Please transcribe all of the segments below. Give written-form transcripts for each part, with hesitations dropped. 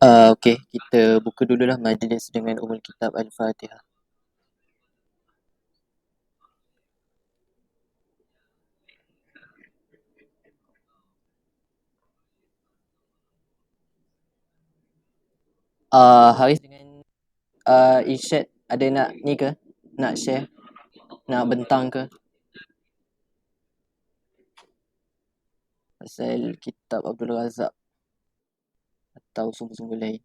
Okey, kita buka dululah majlis dengan Ummul Kitab Al-Fatihah. Haris dengan Irsyad ada nak ni ke? Nak share? Nak bentang ke? Pasal kitab Abdul Razak atau sumber-sumber lain.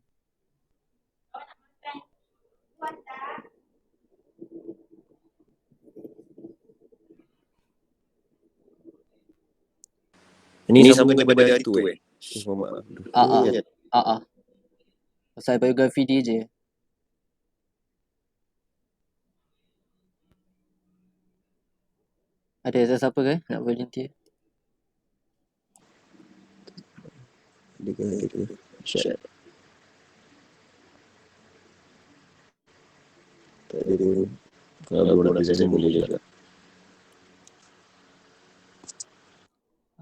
Ini sambung daripada hari tu Muhammad Abdul. Pasal biografi dia je. Ada sesiapa ke nak volunteer? Syed. Tak ada tu. Kalau nak present boleh juga.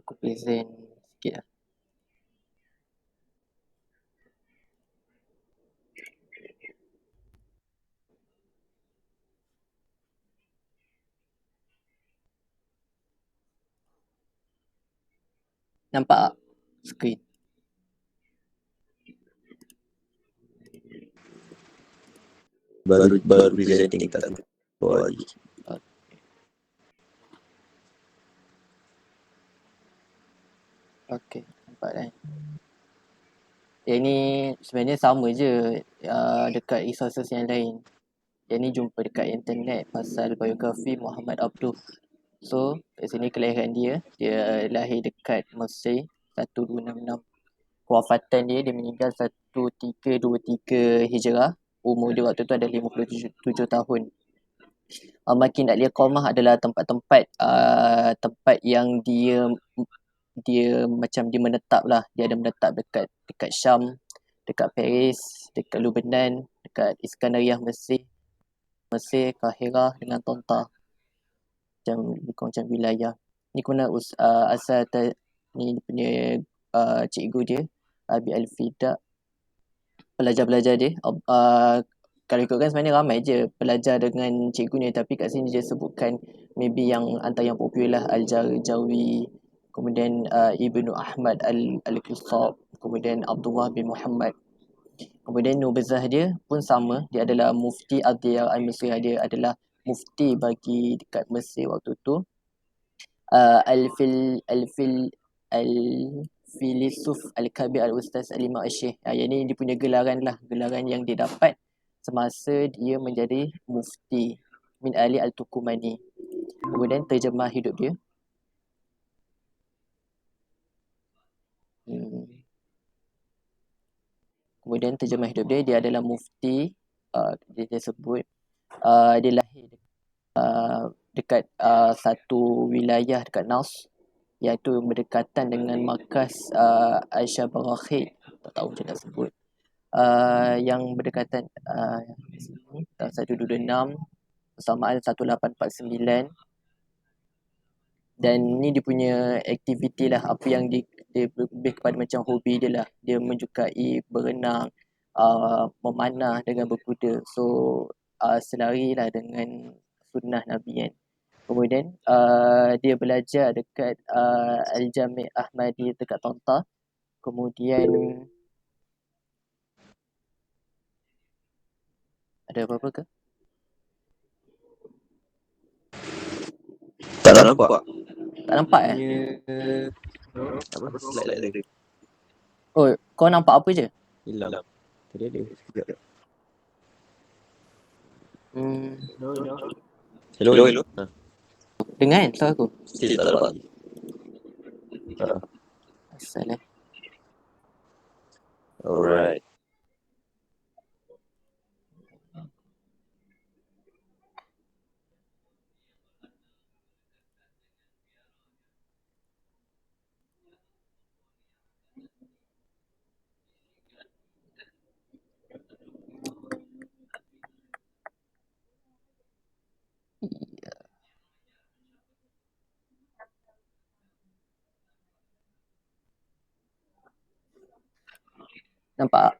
Aku present sikit lah. Nampak tak skrin? Baru presenting tak tahu lagi. Okey, nampak kan? Yang ni sebenarnya sama je dekat resources yang lain. Yang ni jumpa dekat internet pasal biografi Muhammad Abduh. So, kat sini kelahiran dia. Dia lahir dekat Mesir 1266. Kewafatan dia meninggal 1323 Hijrah. Umur dia waktu tu ada 57 tahun. Makin al-Iqamah adalah tempat-tempat tempat yang dia macam dia menetap lah. Dia ada menetap dekat Syam, dekat Paris, dekat Lebanon, dekat Iskandariah Mesir, Kahirah dengan Tonta. Macam wilayah. Ni kemudian asal ni punya cikgu dia, Abi Al-Fida. Pelajar-pelajar dia, kalau ikutkan sebenarnya ramai je pelajar dengan cikgu ni, tapi kat sini dia sebutkan maybe yang antara yang popular Al-Jarjawi, kemudian Ibnu Ahmad Al-Qusab, kemudian Abdullah bin Muhammad. Kemudian nubzah dia pun sama, dia adalah mufti Ad-Diyar Al-Mesir, dia adalah mufti bagi dekat Mesir waktu tu. Al-Filisuf Al-Kabir Al-Ustaz Al-Imam Al-Syekh. Yang ni dia punya gelaran lah, gelaran yang dia dapat semasa dia menjadi mufti min Ali Al-Tukumani. Kemudian terjemah hidup dia. Kemudian terjemah hidup dia adalah mufti, dia sebut dia lahir dekat satu wilayah dekat Naus, iaitu berdekatan dengan markas Aisyah Barakhid, tak tahu macam nak sebut, yang berdekatan tahun 1226 bersamaan 1849. Dan ni dia punya aktiviti lah, apa yang dia lebih kepada macam hobi dia lah. Dia menyukai berenang, memanah dengan berkuda. So selari lah dengan sunnah Nabi kan. Kemudian dia belajar dekat Al-Jami' Ahmadi dekat Tonta. Kemudian ada apa-apa ke? Tak nampak. Tak nampak Apa slide dia? Oh, kau nampak apa je? Hilang. Tadi ada sekejap. Hello. Dengar kan suara aku? Still tak nampak lagi. Asal Alright. nampak?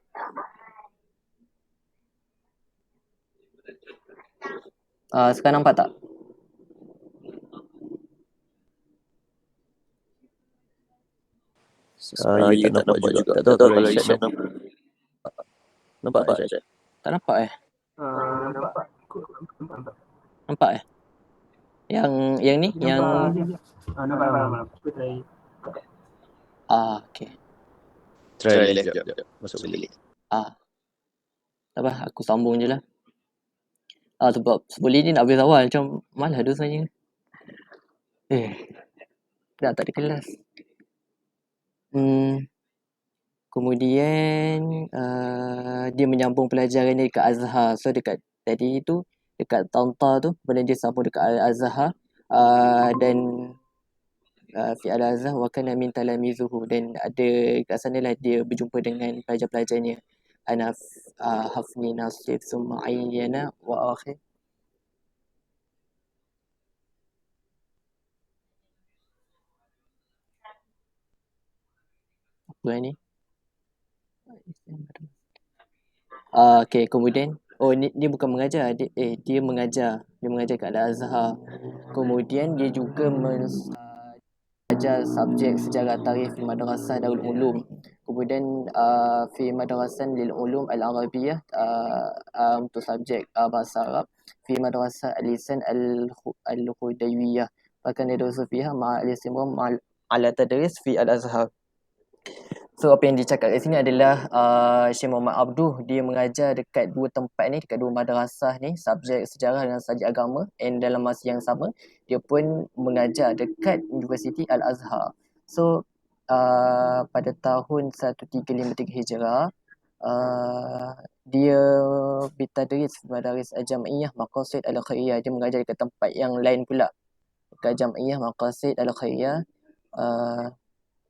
Sekarang nampak tak? Ya, tak nampak juga. Tak tahu kalau Isyad nampak Isyad? Tak nampak Nampak Yang ni? Yang okay. Try left jap. Masuk balik. Tak apa, aku sambung je lah. Sebab sebelum ni nak habis awal macam malah dosanya. Dah tak ada kelas. Kemudian dia menyambung pelajaran dia dekat Azhar. So dekat tadi tu, dekat Taunta tu, kemudian dia sambung dekat Al-Azhar. Dan fi Al-Azhar wa kana min talamizuhu, dan ada kat sana lah dia berjumpa dengan pelajar-pelajarnya. Anaf Hafni Nasif Summa Ayyana wa akhir. Apa ni? Okay, kemudian ni dia bukan mengajar, dia mengajar kat Al-Azhar. Kemudian dia juga mengajar subjek sejarah tarikh fi madrasah Darul Ulum. Kemudian fi madrasah lil ulum al-arabiyah, untuk subjek bahasa Arab, fi madrasah al-lisan al-hudaywiyah. Bahkan dia dosa fiha ma'al-istimram ala tadris fi al-Azhar. So apa yang dicakap kat sini adalah Syekh Muhammad Abduh, dia mengajar dekat dua tempat ni, dekat dua madrasah ni, subjek sejarah dan subjek agama, and dalam masa yang sama dia pun mengajar dekat Universiti Al-Azhar. So pada tahun 1353 Hijrah, dia bertadris Madaris Al-Jam'iyah Maqasid Al-Khairiyah. Dia mengajar dekat tempat yang lain pula, dekat Jam'iyah Maqasid Al-Khairiyah.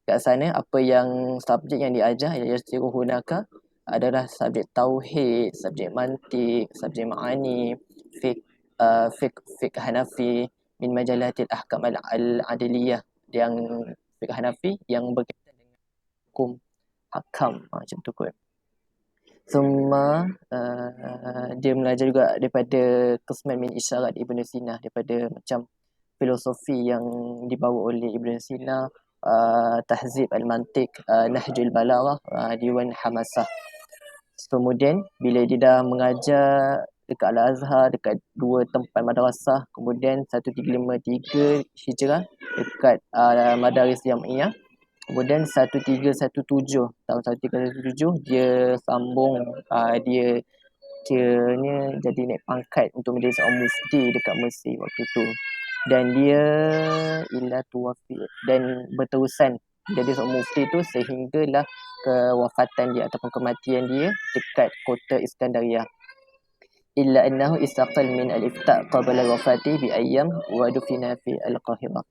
Kat sana apa yang subjek yang diajar yasiru hunaka adalah subjek tauhid, subjek mantik, subjek ma'ani, fiqh Hanafi min majalatil ahkam al-adiliyah, yang fiqh Hanafi yang berkaitan dengan hukum hakam, macam tu kot. Semua dia belajar juga daripada qisman min isyarat Ibn Sina, daripada macam filosofi yang dibawa oleh Ibn Sina, Tahzib Al-Mantiq, Nahjul Balaghah, Diwan Hamasah. Kemudian bila dia dah mengajar dekat Al-Azhar, dekat dua tempat madrasah, kemudian 1353 Hijrah dekat Madaris Jam'iyah, kemudian 1317 tahun 1317 dia sambung, dia kiranya jadi naik pangkat untuk menjadi seorang mufti dekat Mesir waktu tu, dan dia ila tuwafi, dan berterusan jadi seorang mufti tu sehinggalah kewafatan dia ataupun kematian dia dekat kota Iskandariah. Illa annahu istaqal min al-ifta' qabla wafati bi ayyam wa dufina fi al-Qahirah.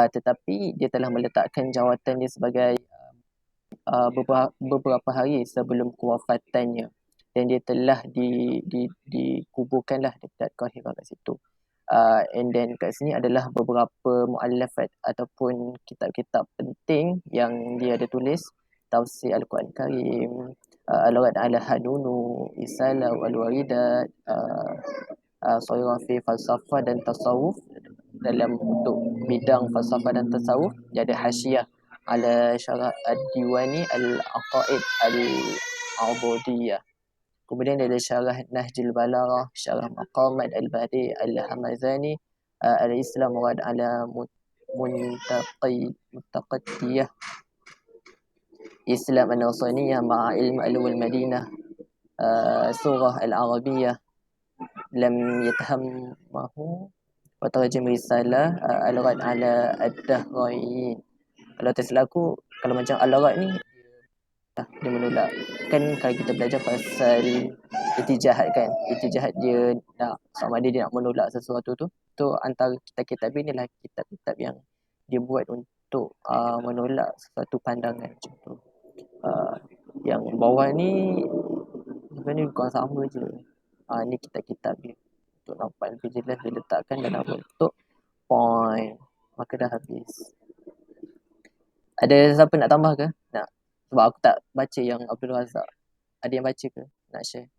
Tetapi dia telah meletakkan jawatan dia sebagai beberapa hari sebelum kewafatannya, dan dia telah dikuburkanlah dekat Qahirah kat situ. And then kat sini adalah beberapa muallafat ataupun kitab-kitab penting yang dia ada tulis: Tafsir Al-Quran Karim, Al-Rad ala Hanunu, Isalah Al-Waridat, Sairah fi Falsafah dan Tasawuf. Dalam untuk bidang falsafah dan tasawuf, dia ada hasyiah ala syarah Ad-Diwani Al-Aqaid Al-Ubudiyah. Kemudian ada syarah Nahjul Balaghah, syarah Maqamat Al-Badi Al-Hamazani, Al-Islam Murad ala Muntaqidiyah, Islam An-Nasraniyah ma'a ilm al-Madinah, Surah Al-Arabiyah lam yatahamahu, wa tarjim risalah Al-Rad ala Ad-Dahrain. Kalau tersilap aku, kalau macam Al-Rad ni dia menolak. Kan kalau kita belajar pasal itijahat kan, itijahat dia nak, sama ada dia nak menolak sesuatu tu antara kitab-kitab ni lah kitab-kitab yang dia buat untuk menolak sesuatu pandangan macam tu. Yang bawah ni sebenarnya bukan sama je. Ni kitab-kitab dia untuk nampak lebih jelas, dia letakkan dalam bentuk point. Maka dah habis. Ada siapa nak tambah ke? Nak? Sebab aku tak baca yang Abdul Razak. Ada yang baca ke? Nak share?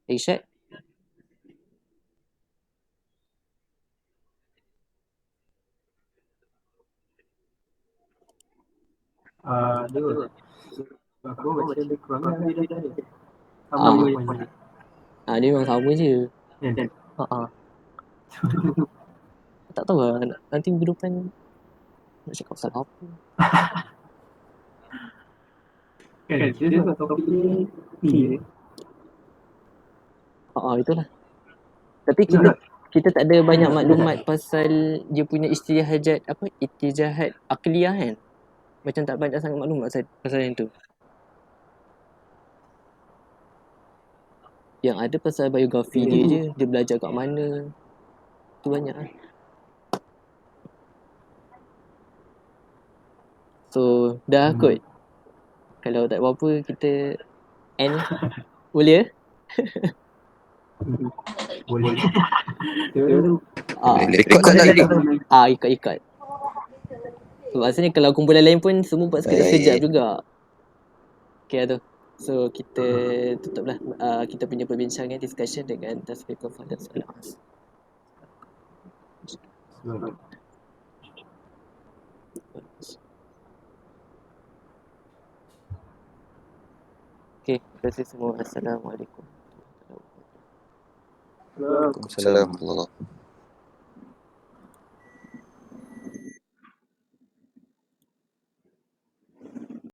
Irsyad? Dia aku baca lebih kurang dia dah sama je point. Dia memang sama je. Kan? Tak tahu lah, nanti minggu depan nak cakap pasal apa. Kan kita sebab topik ni Itulah. Tapi kita tak ada banyak maklumat pasal dia punya istijahat akliyah kan. Macam tak banyak sangat maklumat pasal yang tu. Yang ada pasal biografi dia je. Dia belajar kat mana. Tu banyak lah. So, dah kot. Kalau tak apa-apa, kita end. Boleh? boleh. Rekod tak tadi? Ikut. Maksudnya kalau kumpulan lain pun semua buat sekejap juga. Okay tu. So kita tutuplah kita punya perbincangan discussion dengan tasbihul fadl salam. Okay, terima kasih semua. Assalamualaikum. Waalaikumsalam warahmatullahi wabarakatuh.